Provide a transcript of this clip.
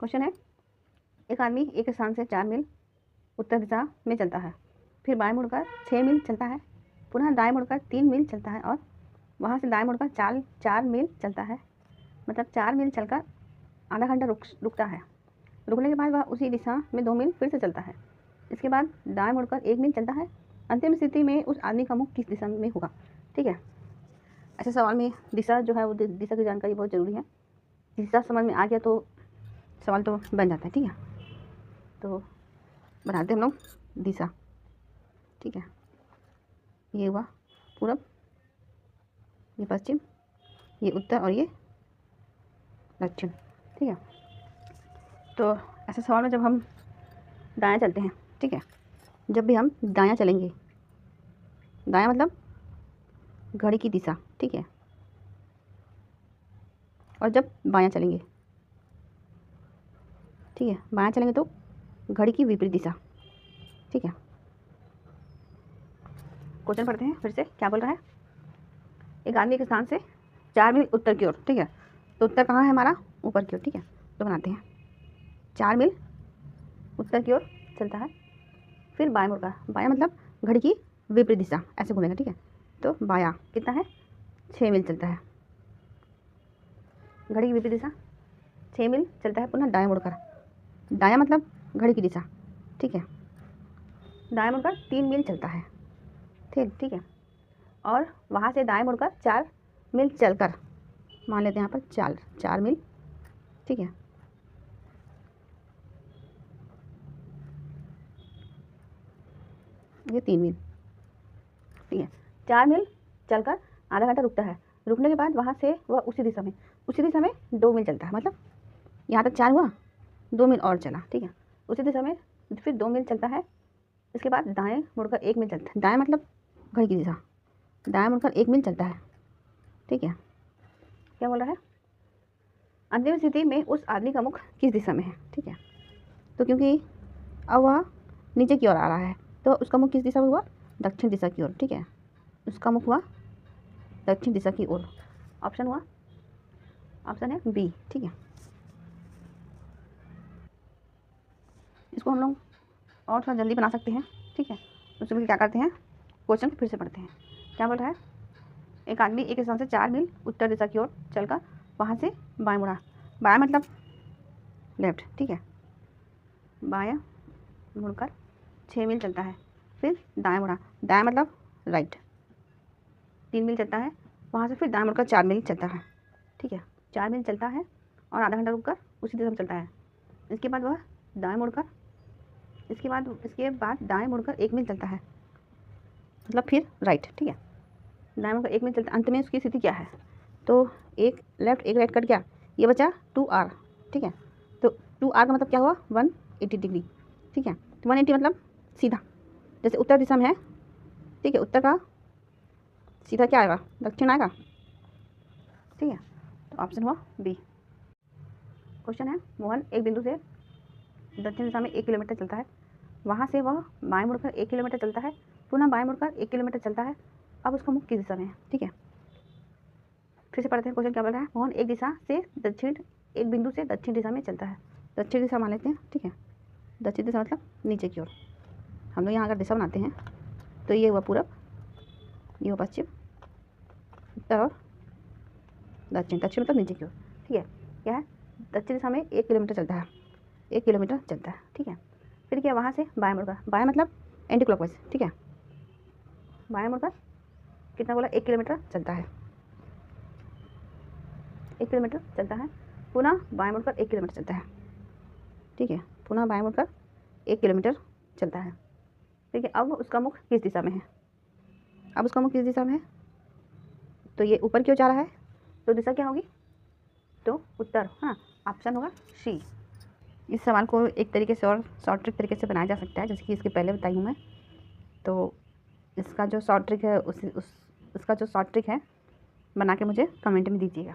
Question है, एक आदमी एक स्थान से 4 मील उत्तर दिशा में चलता है, फिर बाएं मुड़कर 6 मील चलता है, पुनः दाएं मुड़कर 3 मील चलता है और वहाँ से दाएं मुड़कर 4 मील चलता है। मतलब 4 मील चलकर आधा घंटा रुकता है। रुकने के बाद वह उसी दिशा में 2 मील फिर से चलता है। इसके बाद दाएं मुड़कर 1 मील चलता है। अंतिम स्थिति में उस आदमी का मुख किस दिशा में होगा? ठीक है, ऐसे सवाल में दिशा जो है वो दिशा की जानकारी बहुत ज़रूरी है। दिशा समझ में आ गया तो सवाल तो बन जाता है। ठीक है, तो बनाते हम लोग दिशा। ठीक है, ये हुआ पूरब, ये पश्चिम, ये उत्तर और ये दक्षिण। ठीक है, तो ऐसे सवाल में जब हम दायां चलते हैं, ठीक है, जब भी हम दायां चलेंगे, दायां मतलब घड़ी की दिशा, ठीक है, और जब बायां चलेंगे, ठीक है, बायां चलेंगे तो घड़ी की विपरीत दिशा। ठीक है, क्वेश्चन पढ़ते हैं फिर से। क्या बोल रहा है? एक आदमी एक स्थान से 4 मील उत्तर की ओर, ठीक है, तो उत्तर कहाँ है हमारा? ऊपर की ओर। ठीक है, तो बनाते हैं 4 मील उत्तर की ओर चलता है, फिर बाएं मुड़कर, बायां मतलब घड़ी की विपरीत दिशा, ऐसे घूमेगा। ठीक है, तो बायां कितना है? 6 मील चलता है, घड़ी की विपरीत दिशा 6 मील चलता है। पुनः दाएं मुड़कर, दायां मतलब घड़ी की दिशा, ठीक है, दाएं मुड़कर 3 मील चलता है। ठीक है, और वहाँ से दाएं मुड़कर 4 मील चलकर, मान लेते हैं यहाँ पर 4 मील, ठीक है, ये 3 मील, ठीक है, 4 मील चलकर आधा घंटा रुकता है। रुकने के बाद वहाँ से वह उसी दिशा में 2 मील चलता है। मतलब यहाँ तक 4 हुआ, 2 मील और चला। ठीक है, उसी दिशा में फिर 2 मील चलता है। इसके बाद दाएं मुड़कर 1 मील चलता है। दाएं मतलब घड़ी की दिशा, दाएं मुड़कर 1 मील चलता है। ठीक है, क्या बोल रहा है? अंतिम स्थिति में उस आदमी का मुख किस दिशा में है? ठीक है, तो क्योंकि अब वह नीचे की ओर आ रहा है तो उसका मुख किस दिशा में हुआ? दक्षिण दिशा की ओर। ठीक है, उसका मुख हुआ दक्षिण दिशा की ओर। ऑप्शन हुआ, ऑप्शन है बी। ठीक है, इसको हम लोग और थोड़ा जल्दी बना सकते हैं। ठीक है, उसके लिए क्या करते हैं, क्वेश्चन फिर से पढ़ते हैं। क्या बोल रहा है? एक आदमी एक स्थान से 4 मील उत्तर दिशा की ओर चलकर वहाँ से बाएं मुड़ा। बाएं मतलब लेफ्ट। ठीक है, बायां मुड़कर 6 मील चलता है, फिर दाएं मुड़ा। दाएं मतलब राइट, 3 मील चलता है। वहाँ से फिर दाएं मुड़कर 4 मील चलता है। ठीक है, 4 मील चलता है और आधा घंटा रुककर उसी दिशा में चलता है। इसके बाद वह दाएं मुड़कर, इसके बाद दाएं मुड़कर 1 मील चलता है, मतलब फिर राइट। ठीक है, दाएं मुड़कर 1 मील चलता है। अंत में उसकी स्थिति क्या है? तो एक लेफ्ट एक राइट कट गया, ये बचा 2R। ठीक है, तो 2R का मतलब क्या हुआ? 180 डिग्री। ठीक है, तो 180 मतलब सीधा, जैसे उत्तर दिशा में है। ठीक है, उत्तर का सीधा क्या आएगा? दक्षिण आएगा। ठीक है, तो ऑप्शन हुआ बी। क्वेश्चन है, मोहन एक बिंदु से दक्षिण दिशा में 1 किलोमीटर चलता है, वहाँ से वह बाएं मुड़कर 1 किलोमीटर चलता है, पुनः बाएं मुड़कर 1 किलोमीटर चलता है। अब उसका मुख किस दिशा में है? ठीक है, फिर से पढ़ते हैं। क्वेश्चन क्या बोल रहा है? मोहन एक बिंदु से दक्षिण दिशा में चलता है। दक्षिण दिशा मान लेते हैं। ठीक है, दक्षिण दिशा मतलब नीचे की ओर। हम लोग यहाँ अगर दिशा बनाते हैं तो ये हुआ पूरब, ये हुआ पश्चिम, उत्तर और दक्षिण। दक्षिण मतलब नीचे की ओर। ठीक है, क्या है? दक्षिण दिशा में 1 किलोमीटर चलता है, 1 किलोमीटर चलता है। ठीक है, फिर क्या? वहाँ से बाएं मुड़कर, बाएं मतलब एंटी क्लॉकवाइज। ठीक है, बाएं मुड़कर कितना बोला? 1 किलोमीटर चलता है, 1 किलोमीटर चलता है, पुनः बाएं मुड़कर 1 किलोमीटर चलता है। ठीक है, पुनः बाएं मुड़कर 1 किलोमीटर चलता है। ठीक है, अब उसका मुख किस दिशा में है? अब उसका मुख किस दिशा में है? तो ये ऊपर क्यों जा रहा है, तो दिशा क्या होगी? तो उत्तर। हाँ, ऑप्शन होगा सी। इस सवाल को एक तरीके से और शॉर्ट ट्रिक तरीके से बनाया जा सकता है, जैसे कि इसके पहले बताई हूँ मैं। तो इसका जो शॉर्ट ट्रिक है उसका जो शॉर्ट ट्रिक है बना के मुझे कमेंट में दीजिएगा।